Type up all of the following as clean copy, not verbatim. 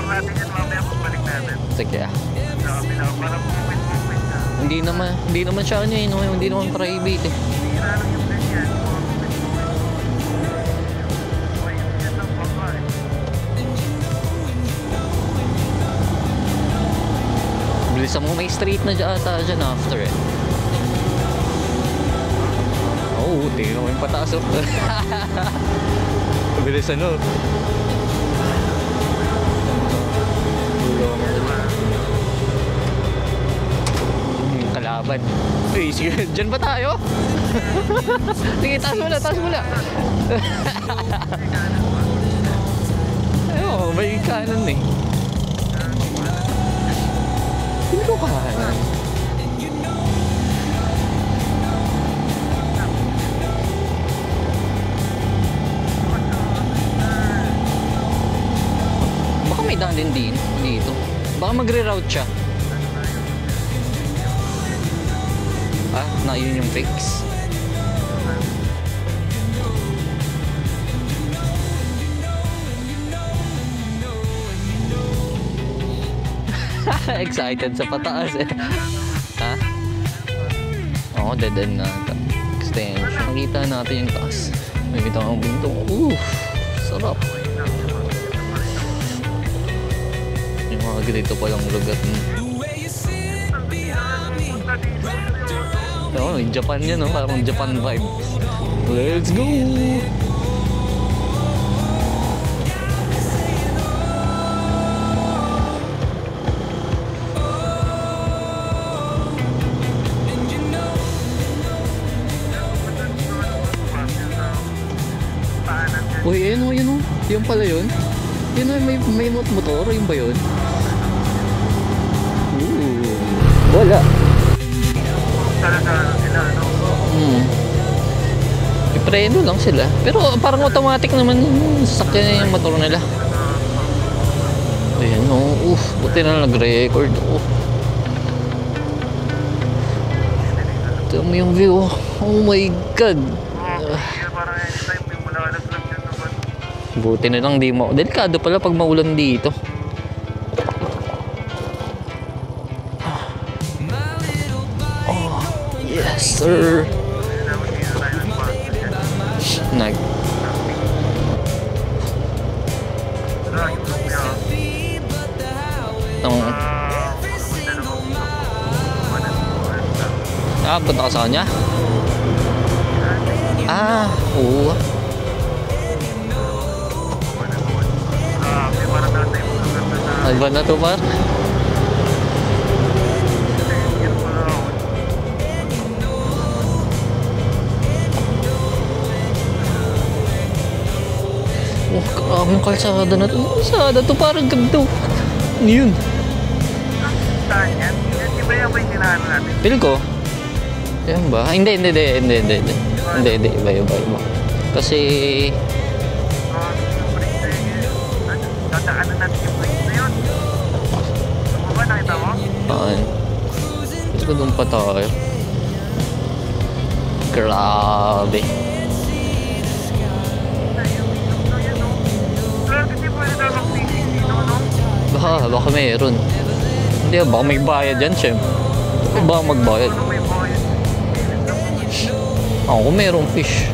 natin yan mamaya pagbalik natin. Sige ah. Sa kabila, parang movement na. Hindi naman siya ano yun, hindi naman private eh. Hindi na lang yung ganyan. Movement. Okay, yan lang baba eh. Bilisan mo, may street na dyan after eh. Oo, tingnan mo yung pataas oh. Bilisan no. Kalaban. Uy, sige, dyan ba tayo? Sige, taas mo na. Ayun, may kanan eh. Hindi ko kanan. Baka may daan din dito. Baka magre-route siya. Ah, na yun yung fix. Excited sa pataas eh. Ha? Oo, dead end na. Extension. Nakita natin yung taas. May bitang ang bintong. Sarap. Yung mga ganito palang lugar. Oo, yung Japan yan, no? Parang Japan vibe. Let's go! Uy, yun o. Yung pala yun. Yun o, may motor. Yung ba yun? Wala. Talaga sila, no? Ipreno lang sila. Pero parang automatic naman yung sasakyan yung motor nila. Ayan o. Buti na nag-record. Ito mo yung view. Oh my God. Parang anytime yung malalaglag yan naman. Buti na lang di mo. Delikado pala pag maulan dito. Oh, yes sir. Nag. Punta ka sa kanya? Oo. Alba na to par? Karaming kalsada na to. Kalsada to parang ganito. Ano yun? Saan yan? Hindi ba yan ba yung tinahan natin? Pil ko? Yan ba? Hindi. Iba. Kasi... Dadaanan natin yung place na yun. Ano ba? Nakita mo? Gusto ko doon pa tayo. Grabe. Baka meron. Hindi, baka may bayad yan, syempre. Baka magbayad. Kung merong fish.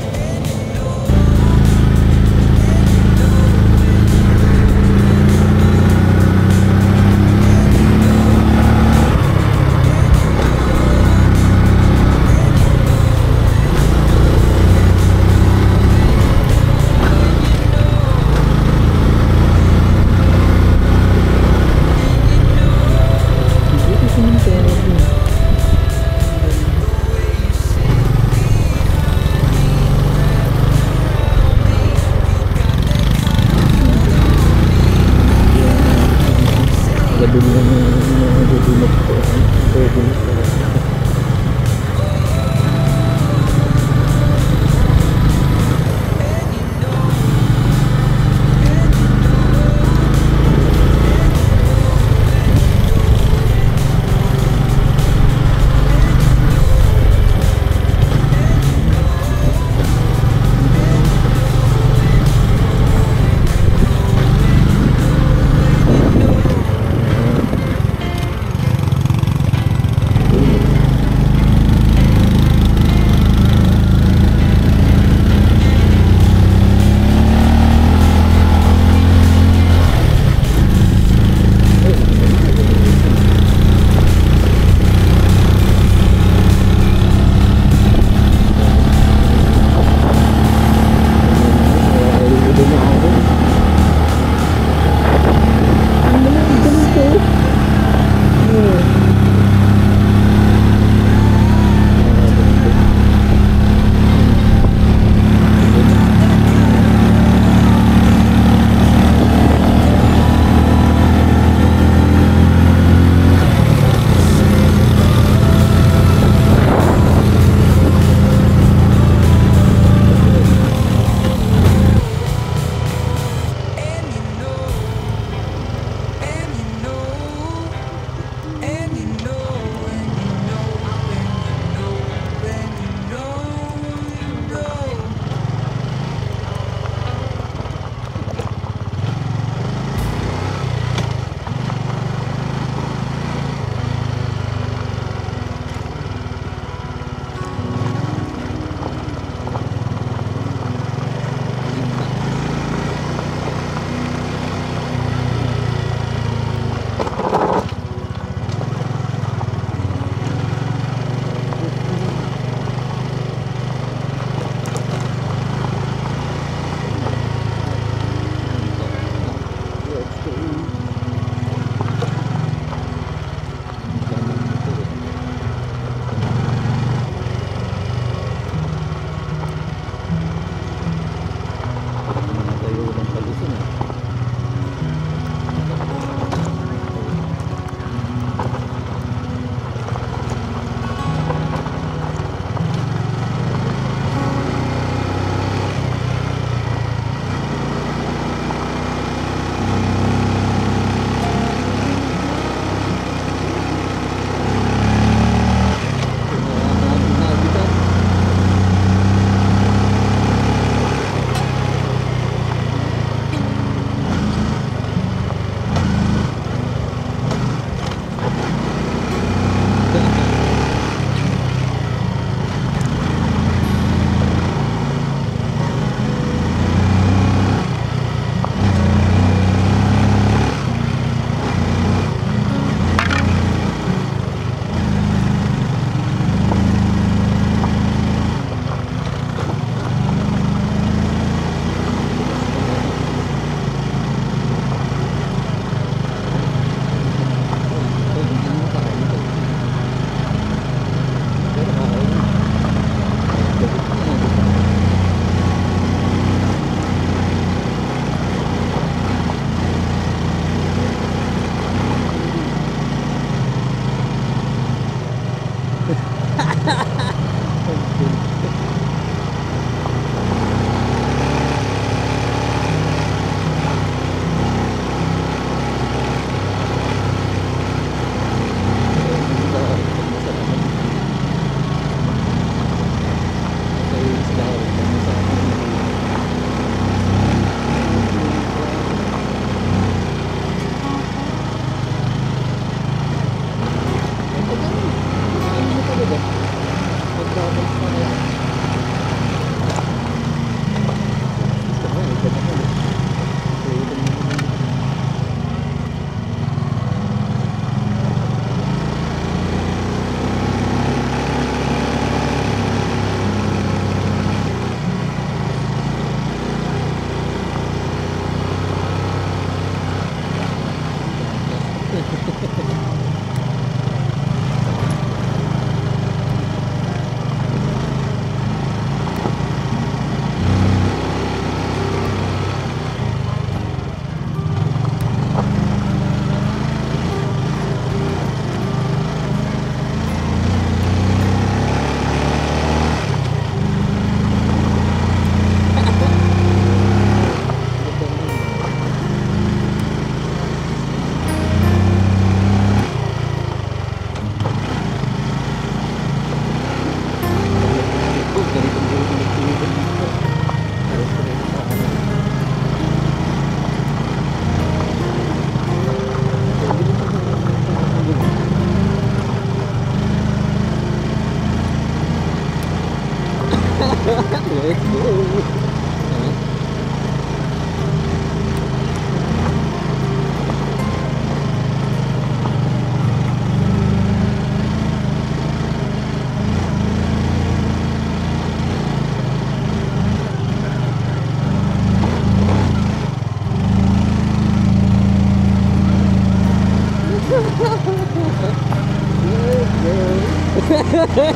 Mababa.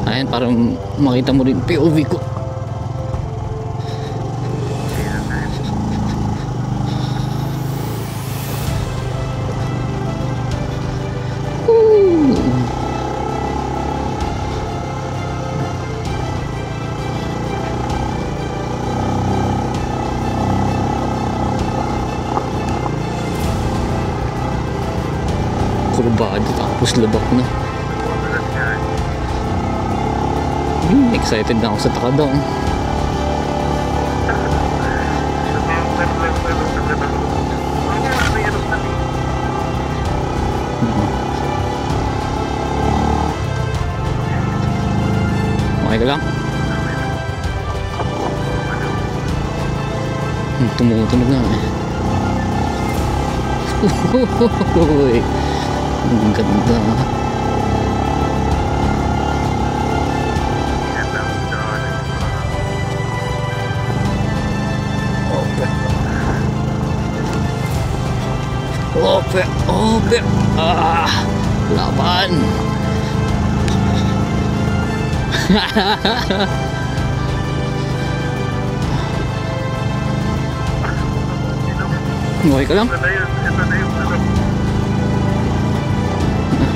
Ayan, para makita mo rin POV ko. Kurbado tapos labak na. Excited na ako sa Takadong. Okay ka lang? Tumutunog na eh. Uy, ang ganda. Ope, ope, laban. Okay ka lang?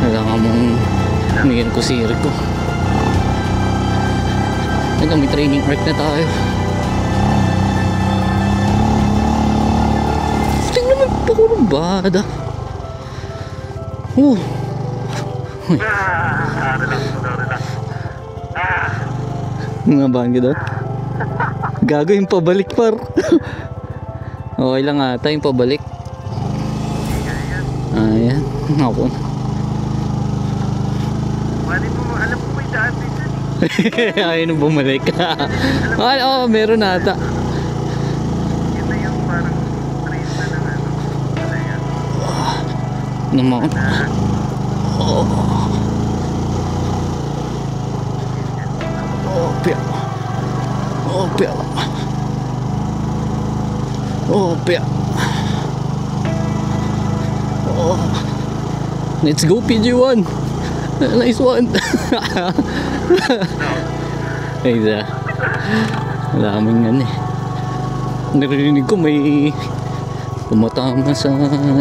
Kailangan mong bigyan ko si Rico. May training arc na tayo. Tingnan mo pa ko ng bada. Nabahan ka daw? Gago yung pabalik par. Okay lang ata yung pabalik. Ayan. Ako. Alam mo may daan dito. Ayaw nung bumalik. Oo, meron ata. Yun na yung parang train na ng ano. Ayan. Naman. Oh. Opya. Opya. Opya. Oh. Let's go PG1. Nice one. Ay da. Daming ano eh. Narinig ko may tumatama sa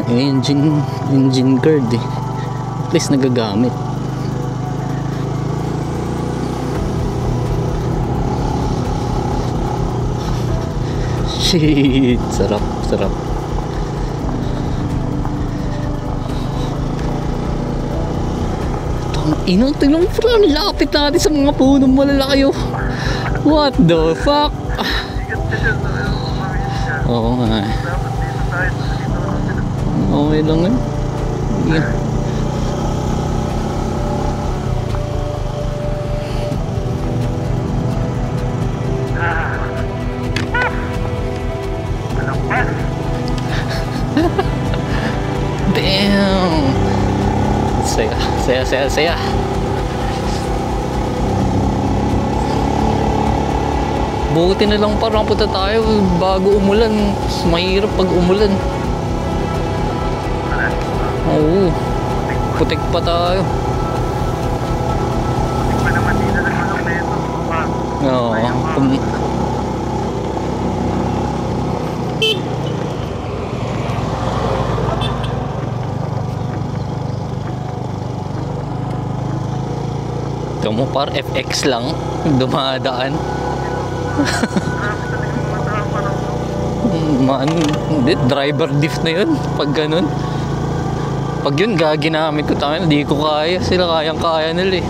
engine guard eh. At least nagagamit. Shit, sarap, sarap. Inang tingnan mo bro, lapit natin sa mga punong malalaki oh. What the fuck? Oo nga eh. Okay lang eh. Yeah. Damn. Saya. Buti na lang parang punta tayo bago umulan. Mas mahirap pag umulan. Wala. Oo. Putik pa tayo. Putik pa naman dito na gulong na ito. Oo. Ito mo par FX lang dumadaan. Grabe talagang matapa na ako. Man, hindi, driver diff na yun pag ganun. Pag yun gaginamit ko tayo, hindi ko kaya. Sila kayang-kaya nila eh.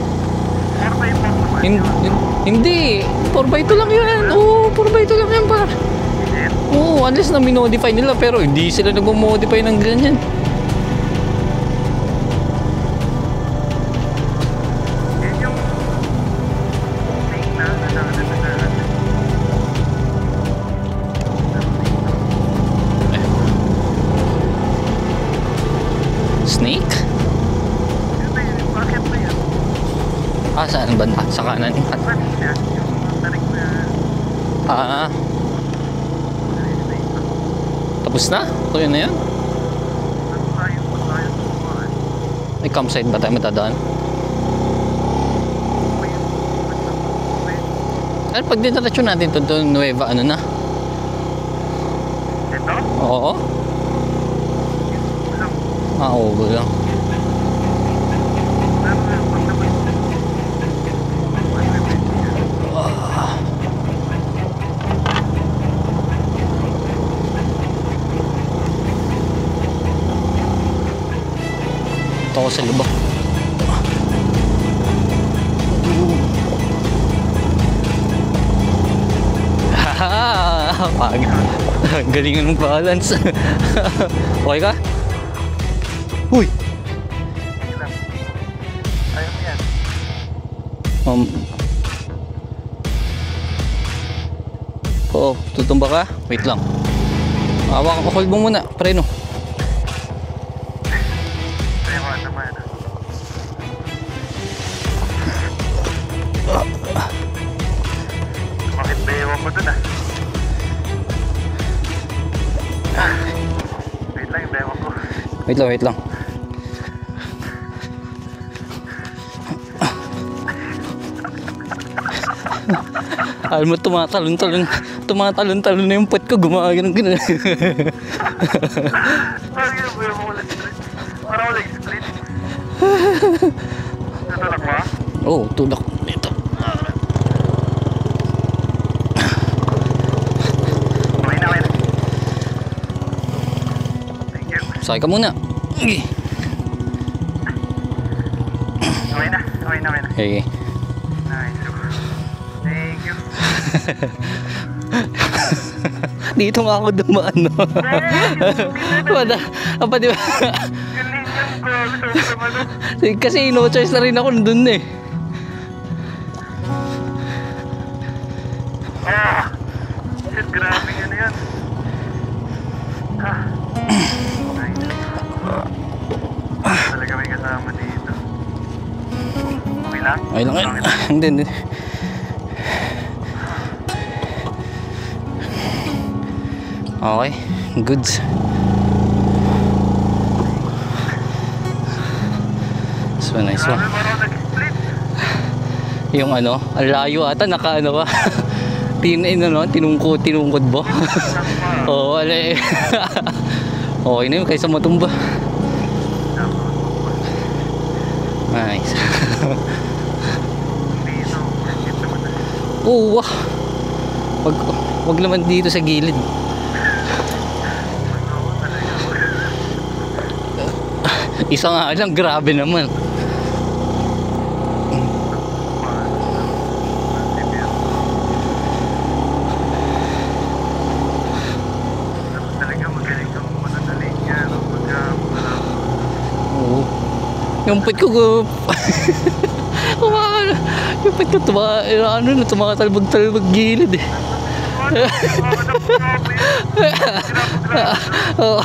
4x4 naman yun. Hindi, 4x2 lang yan. Oo, 4x2 lang yan par. Shit. Oo, unless na minodify nila pero hindi sila nag-modify ng ganyan. Yan yung snake na natin. Snake? Yun na yun, bakit na yan? Ah, saan banda? Sa kanan. At, Kanina, yung tarik na ah, snake. tapos na? Ito yun na yan? Ano tayo sumahan? May campsite ba tayo matadaan? Ano yung Ano pag dinarasyon natin ito Nueva, ano na? ito? Oo? Lang. Ah, oo lang. Ano yung pagdaman? Ito ako sa lubak. Haha! Galingan mong balance. Okay ka? Uy! Lang. Ayaw mo yan. Oo, tutumba ka? Wait lang. Hawak ko, hold mo muna. Preno. Ayaw mo naman. Bakit ba ewan ko dun ah? Wait lang, yung ewan ko. Wait lang. Alam mo, tumatalon-talon na yung puwet ko, gumagano gano'n. Parang yun, buhay mo ulit split. Parang ulit split. Natulak mo ah? Oo, tulak dito. Okay na. Thank you. Sakay ka muna. Okay na. Okay. Nice. Thank you. Dito nga ako dumaan, no? Apa, di ba? Yung linyang ko, sobrang ano. Kasi no choice na rin ako nandun eh. Ah! Shit, grabe yun yan. Ah. Nice. Talaga may kasama dito. Okay lang? Ay lang. Hindi. Okay, goods. So nice one. Grabe, parang nag-split. Yung ano, ang layo ata, naka ano ka. Tinungkod ba? Oo, ala eh. Okay na yun, kaysa matumba. Nice. Dito, legit naman na. Oo, wah. Wag naman dito sa gilid. Oo, talaga. Isa nga lang, grabe naman. Talaga magaling kang mananalig niya. Oo. Yung pet ko, yung pet ko, tumatalbag gilid eh. Oo.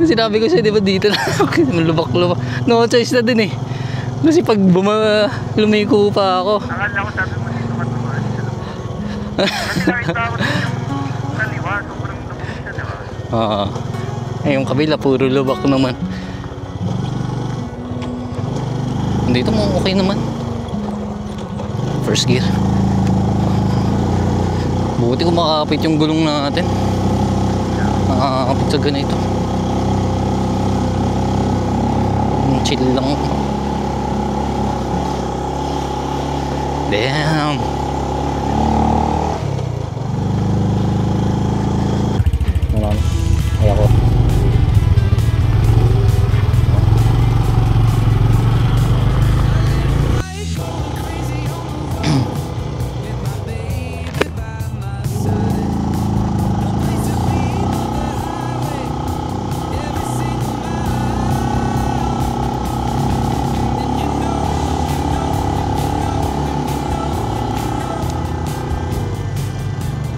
Sinabi ko siya, di ba dito na lubak-lubak. No choice na din eh. Kasi pag lumiko pa ako. Akala ko sabi mo dito matumaan siya. Kasi nakita ko din yung kaliwa, sobrang lubog siya, di ba? Oo. Yung kabila, puro lubak naman. Dito mo, okay naman. First gear. Buti kung makakapit yung gulong natin. Nakakapit sa ganito. Chill lang. Damn. Marami. Ay ako.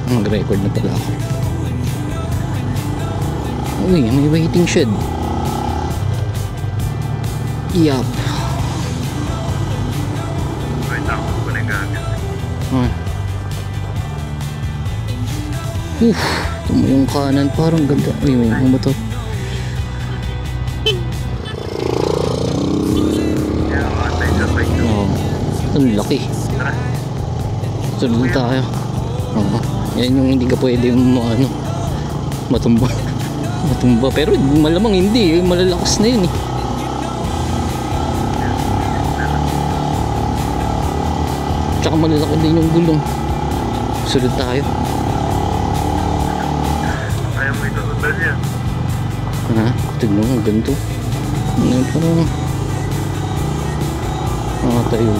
Mag-record na pala ako. Uy, may waiting shed. Yup. Wait ako, wala yung gamit. Ito mo yung kanan, parang ganda. Uy, may mga motor. Kaya matay sa bike ko. Oo. Ang laki. Tara. Sunod tayo. Oo. Yan yung hindi ka pwede matumba. Matumba. Pero malamang hindi. Malalakas na yun eh. Tsaka malalaki din yung gulong. Sunod tayo. Ayaw mo ito ba niya? Ha? Tignan mo, ganito. Ano yun, parang tayo.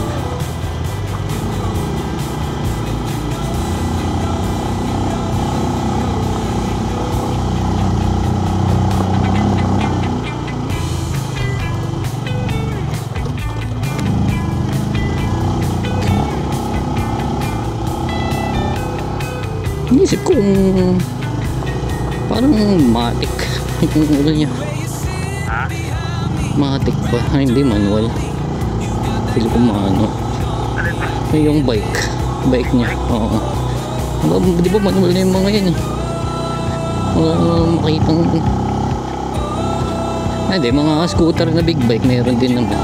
Inisip ko parang matik yung ulo niya. Ha? Matik pa. Ay, hindi manual. Pili ko maano. Alin ba? Yung bike niya. Oo. Di ba manual na yung mga yan eh. Wala makitang hindi, mga scooter na big bike meron din naman.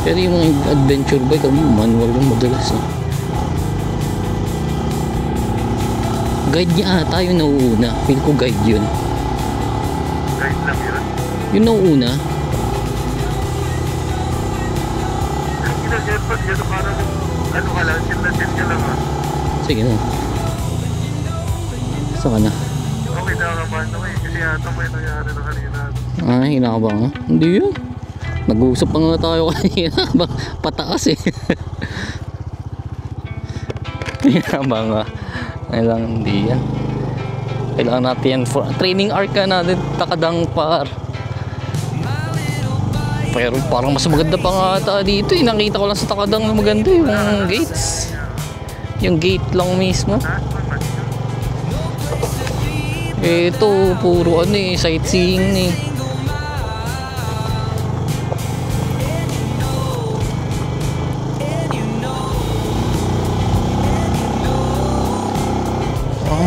Pero yung mga adventure bike manual yung madalas eh. Guide niya ata yung nauuna. Feel ko guide yun. Guide lang yun? Yung nauuna. Ang ginagepad yun, parang ano ka lang, chill ka lang ha. Sige na. Saan ka na? Okay, nakakabahan ako eh. Kasi yata may nangyari na kanina. Ay, hinakabang ka? Hindi yun. Nag-uusap pa nga tayo kanina. Pataas eh. Hinakabang ka. Kailangan hindi yan. Kailangan natin yan for training arc ka natin. Takadang par. Pero parang mas maganda pa nga ata dito eh. Nakita ko lang sa takadang na maganda yung gates. Yung gate lang mismo. Taas man man yun. Ito puro ano eh, sightseeing eh.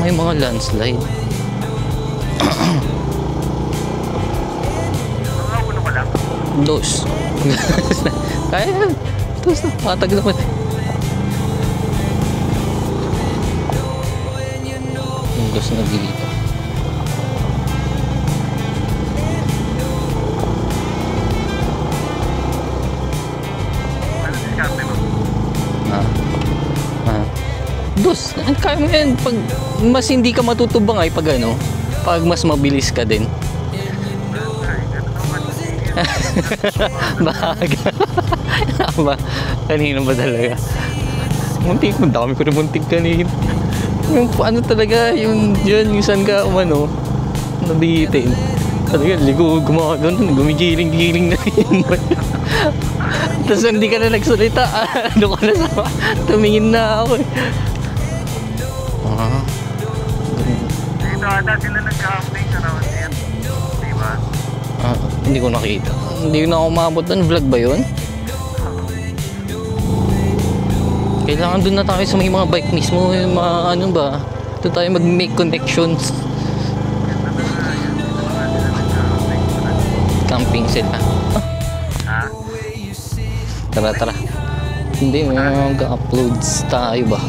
May mga landslide. Mga ulo ka lang. Dos. Kaya yan. Dos na. Matag naman. Yung dos na dito. Ano diskarte mo? Dos. Kaya mo yan. Pag mas hindi ka matutubang ay pag ano. Pag mas mabilis ka din. Ay, ganun naman. Bahaga. Ba? Kanina ba talaga? Muntik mo. Dami ko na muntik kanina. Yung ano talaga. Yung dyan. Yung saan ka umano. Nabihitin. Talaga. Ligo. Gumagano. Gumigiling-giling na yun. Tapos hindi ka na nagsalita. Ano ka na sa... Tumingin na ako eh. Dito ata sila nag-camping sa round here. Diba? Hindi ko nakita. Hindi na ako umabot doon. Vlog ba yun? Kailangan doon na tayo sa may mga bike mismo. Yung mga ano ba? Doon tayo mag-make connections. Camping sila. Ha? Tara, tara. Hindi, mag-uploads tayo ba?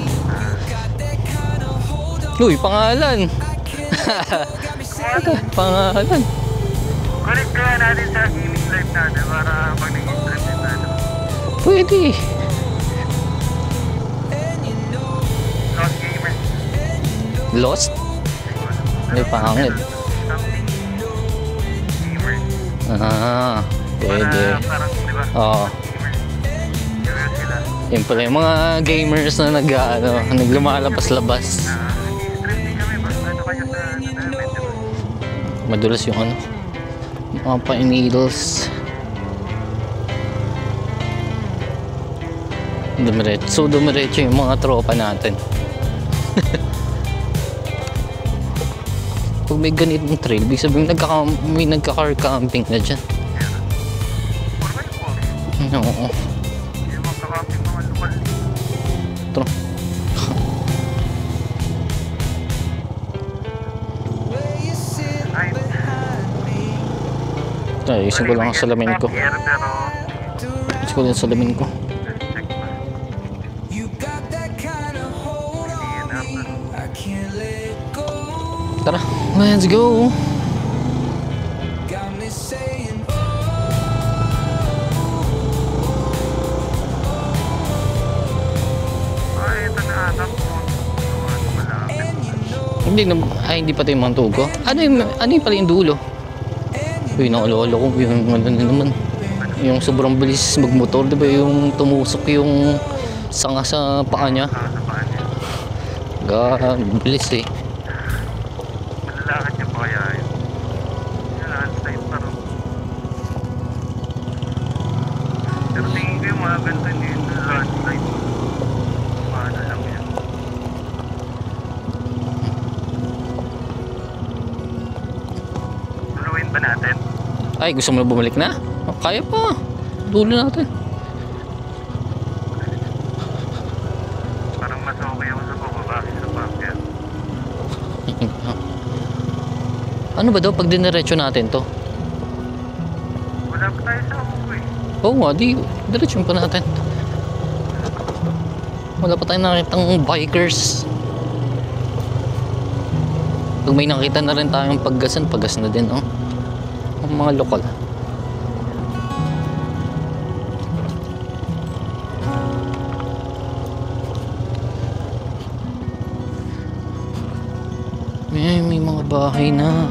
Uy, pangalan! Pangalan! Connect kaya natin sa gaming live natin para pag nag-stream din natin. Pwede. Lost Gamer. Lost? May pangit. Something gamer. Ah, pwede. Parang, di ba? Oo. Gamer. Curious sila. Yun pala yung mga gamers na naglumalabas-labas. Stream din kami ba? Ano kayo sa development, di ba? Madulas yung ano. Mga pa-needles. Dumiretso yung mga tropa natin. Pag may ganitong trail, ibig sabihin may nagka-car camping na dyan. Or ba yung Oo. yung mga kakamping mga lokal. Ito. Ay, Ayusin ko lang ang salamin ko. Pero, Ayusin ko lang ang salamin ko. check pa. Hindi enough. Tara, let's go! Ay, ito na anak mo. Ano malapit. Hindi pa tayo mga tugo. Ano yung pala yung dulo? Uy, nakalala ko yung ano na naman. Yung sobrang bilis magmotor, di ba? Yung tumusok yung sanga sa paa niya. Sa paan niya. Bilis eh. Malalakad niya pa kaya yun. Yung landslide pa rin. Pero tingin ko yung mga ganito hindi yung landslide. Paano lang yan. Tuluin ba natin? Ay, gusto mo na bumalik na? Oh, kaya pa. Dulo natin. Parang mas okay ako sa pababa sa bakit. Ano ba daw pag diniretso natin to? Wala pa tayo sa ako eh. Oo nga, diretso pa natin. Wala pa tayong nakitang bikers. Pag may nakita na rin tayong paggasan, paggas na din, oh. Ang mga lokal. May mga bahay na.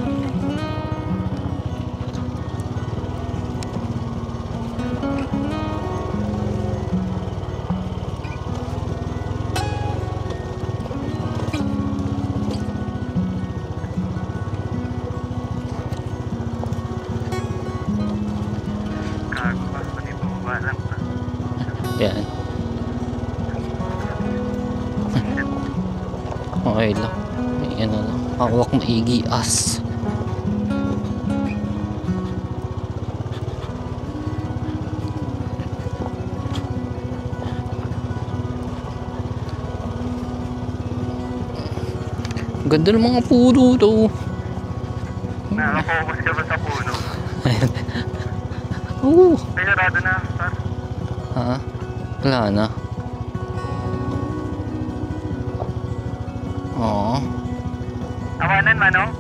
Gago pa, pati bumaba lang pa. Yan. Okay lang. Yan na lang. Hawak maigi as. Ganda ng mga puno to. Nakafocus ka ba sa puno? Oo. Ay, sarado na. Sir. Ha? Wala na. Oo. Awanan, Manong?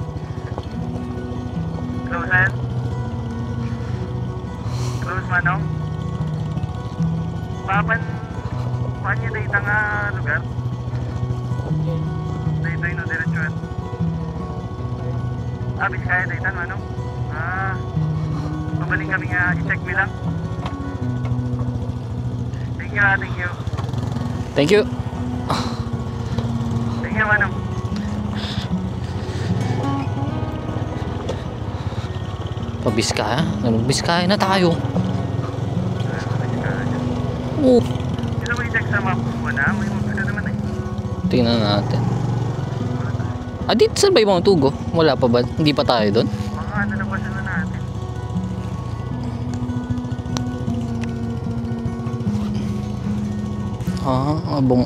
Closean? Close, Manong? Papan niya dito nga lugar? Dito yung diretsyon. Bis kaya dito, Manong? Pabaling kami nga, i-check me lang. Thank you, thank you. Thank you. Thank you, Manong. Pabiskaya? Biskaya na tayo. Oo. Ito mo i-check sa map mo na, may mga naman eh. Tingnan natin. Dito saan ba yung mga tugo? Wala pa ba? Hindi pa tayo doon? Mga ano na ba sila natin? Abong.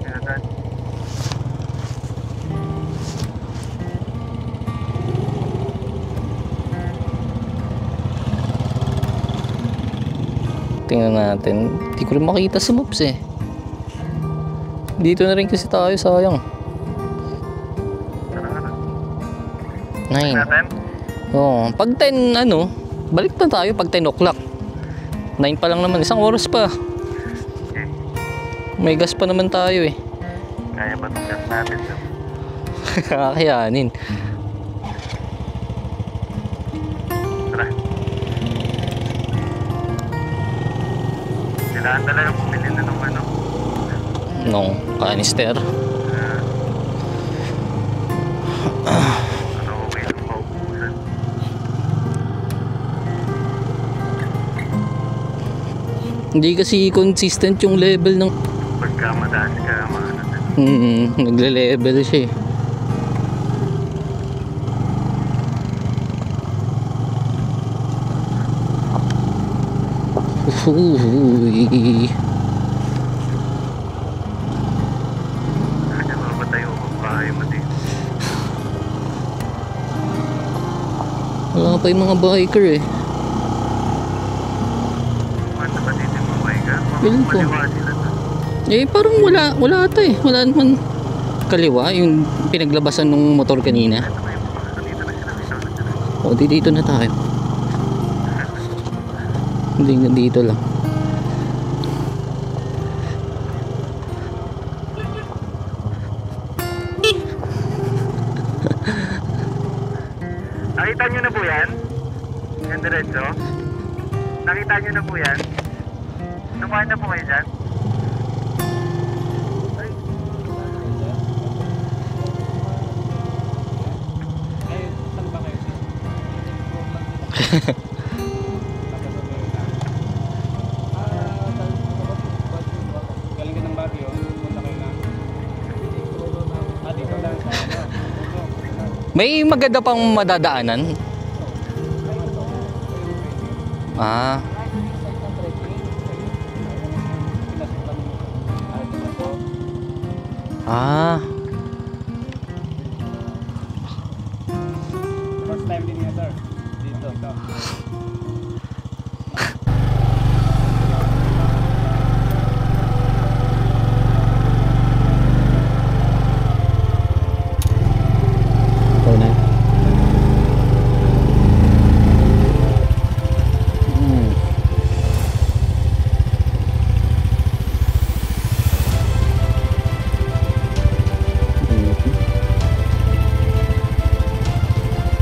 Pinatan. Tingnan natin. Hindi ko rin makita sa maps eh. Dito na rin kasi tayo, sayang. Tara nga na. 9. Natin? Oo. Pag 10, ano, balik na tayo pag 10 o'clock. 9 pa lang naman. Isang oras pa. Okay. May gas pa naman tayo eh. Kaya ba itong gas natin? Kakayanin. Tara. Kailangan talaga bumili na ng ano. No, canister. Ano, okay lang maubusan. Hindi kasi consistent yung level ng... Pagka mataas ka, maano na. nagle-level siya eh. Uhuy. Kaya mapatay ko kung bahay mo din. Wala pa yung mga biker eh. Ano ba dito yung mga ka? Feeling ko. Maliwa sila na. Eh parang wala ata eh. Wala naman kaliwa yung pinaglabasan ng motor kanina. Ito ba yung mga dito na sila? Ito na sila. O dito na tayo. Hindi nga dito lang. Nakita nyo na po yan? Yan diretso? Nakita nyo na po yan? Tumahan na po kayo dyan? Ay. Saan ba kayo? Galing ka ng Baguio, punta kayo na. Dito lang sa May maganda pang madadaanan. Ah. Ah. first time din niya, sir. Dito. Ito na.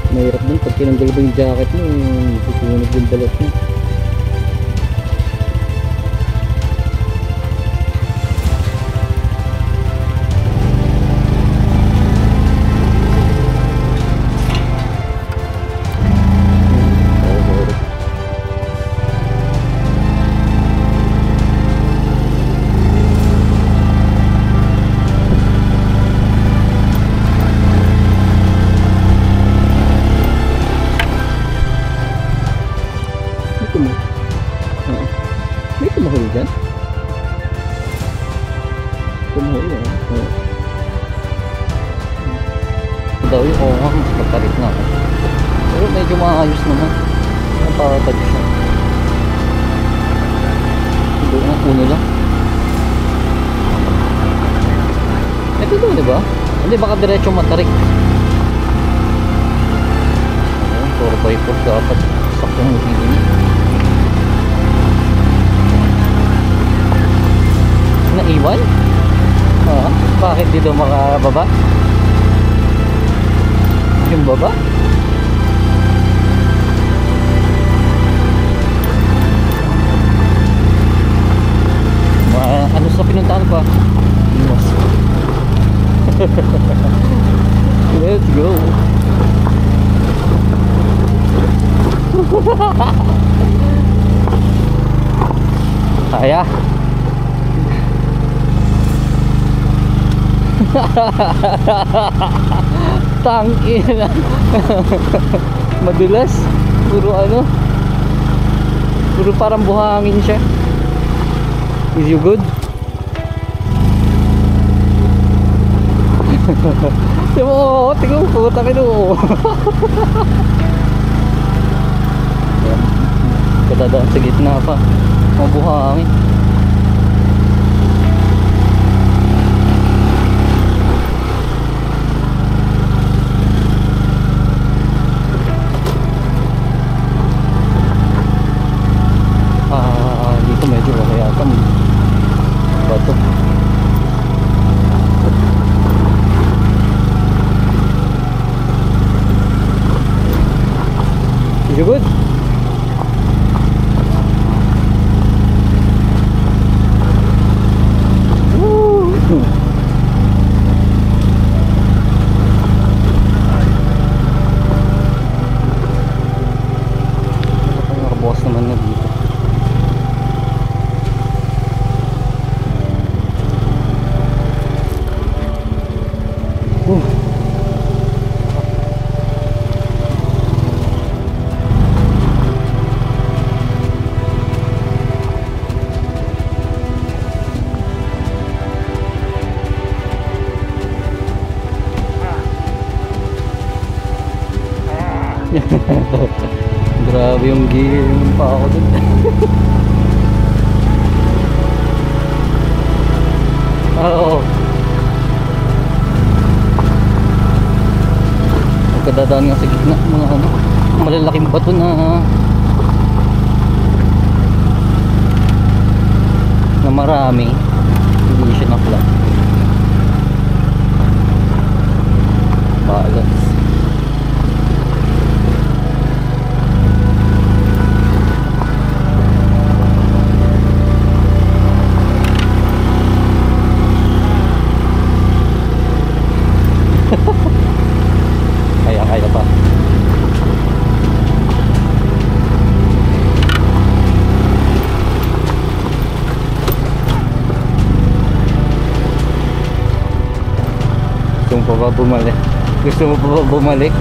Mahirap din pag tinanggal mo yung jacket mo, susunod yung balat mo. May tumahol dyan? Tumahol yan. Daw yung mas magparit na ako. Pero medyo maayos naman. Napakatag siya. Doon ang uno lang. Ito doon, diba? Hindi, baka diretso matarik. 4x4 dapat. Saktong motibo niya. Naiwan? Bakit dito makababa? Yung baba? Ano sa pinuntahan pa? Iwas. Let's go. Kaya. Tangina. Madulas. Puro ano. Puro parang buhangin siya. Is you good? Tingnan mo, puta ka no. Kadadaan sa gitna pa. Mabuhangin. Dito medyo kaya kami. Bato. You good? Woo! Nakabukas naman na dito. Grabe yung gear yung pa ako dun. Oo. Magkadadaan nga sa gitna mga ano, malalaking bato na marami, hindi siya na flat. Balance. Kaya pa. Gusto mo pa ba bumalik? Gusto mo pa ba bumalik?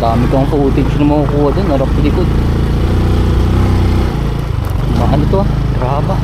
Dami kang footage na makukuha dun, harap likod. Mahal ito graba.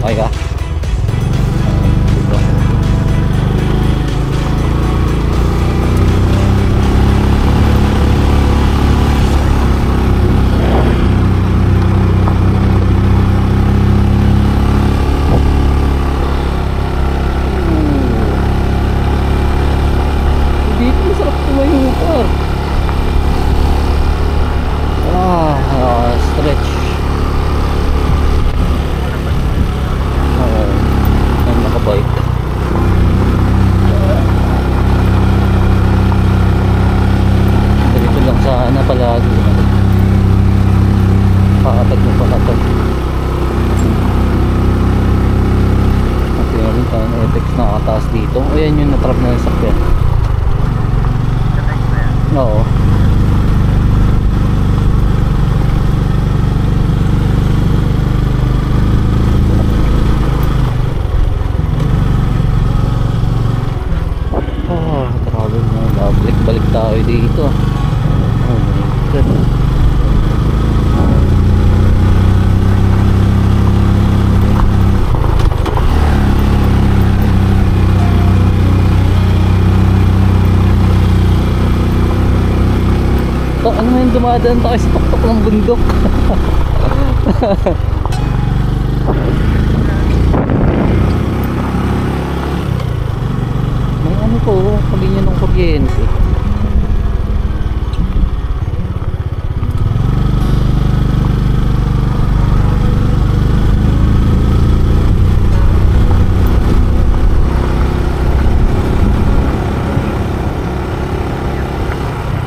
Okay ka? Dito masarap tumayo ka. Stretch. Nakabike. Dito lang sana palagi. Pakatag na pakatag. At yun tayo na Apex nakataas dito. Ayan yung natrap na yung sakyan. Oo. tuktok. Ano mo yung dumadaan tayo sa tuktok ng bundok? May ano po, kalinya ng kuryente.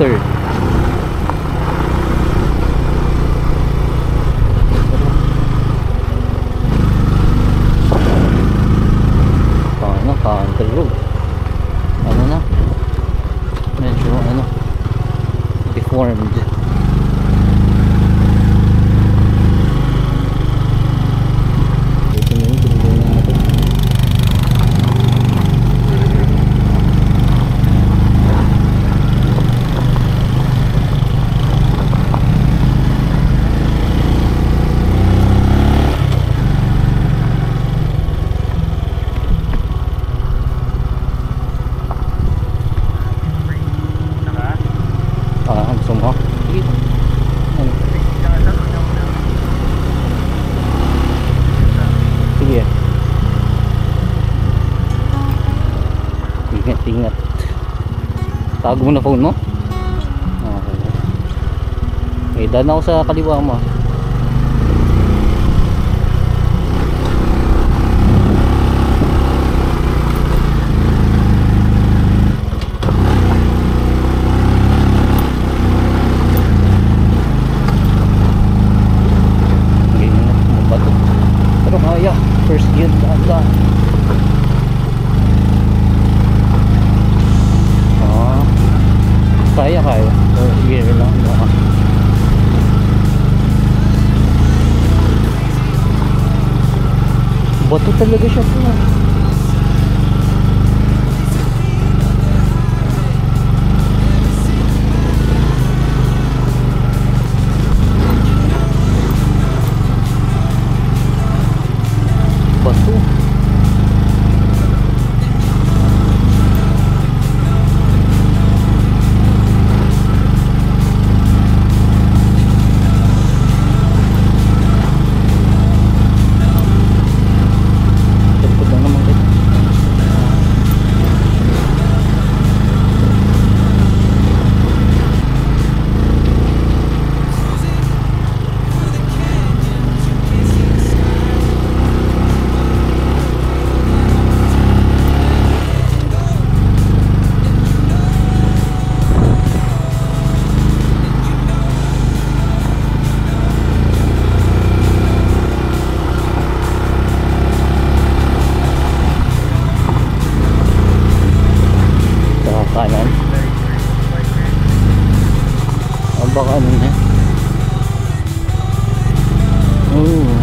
Third. Paano? Country road. Ano na? Medyo ano? Deformed. Dito na yung pinagawin natin. Gusto mo? Sige. Ano? Sige. Ingat, ingat. Tago mo na phone mo? Okay. Okay, daan ako sa kaliwa mo. First gear daan. Kaya first gear lang baka. Bato talaga siya po. Bato. Tempod lang naman ito. Kanan. Baka ano na. Oh.